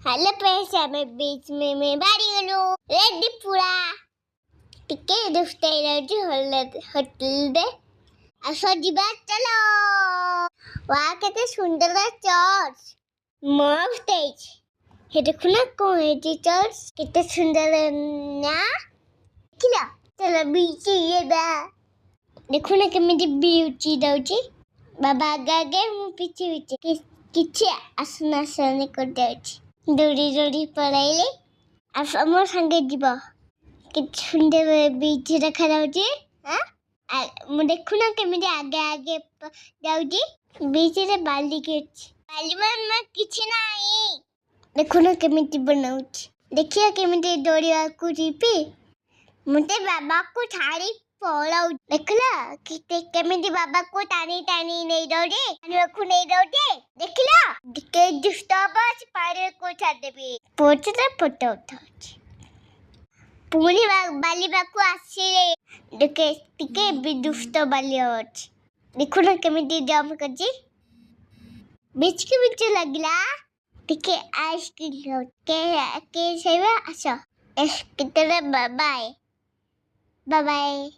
hello friends, हमें बीच में बारी गलो रेडी पूरा टिके दुष्टे एनर्जी होटल दे असो जीवा चलो वहाँ कहते सुंदर चर्च मस्त है ये देखो ना कौन है जी चर्च कितने सुंदर है ना किला चलो बीच ये बा देखो ना केमिति ब्यूटी दउची बाबा आगे मु पीछे पीछे किछे आसना सने कर दउची दौड़ी दौड़ी पळाइले आ समोर संगे जीव कित सुंदर बीच रखा जाउची हां मु देखु ना केमिति आगे आगे जाउची बीच रे बाली के बाली में किछ नाही देखु ना केमिति बनाउची देखिए केमिति दौड़िया को जीपी मुते बाबा को छाड़ी पळाउ देखला किते केमिति बाबा को टानी टानी नहीं दौड़े आणि रखु नहीं दौड़े देखला के डिस्टर्बस पारे को छाड़ देबी पोचते फोटो उठाउची पुनी बाली बाकू आसी देखे टिके बिदुष्ट बाली अछि देखो ना केमिति जम करजी बीच के बीच लगला टिके आइसक्रीम के सेवा आसो एस कितने बाय बाय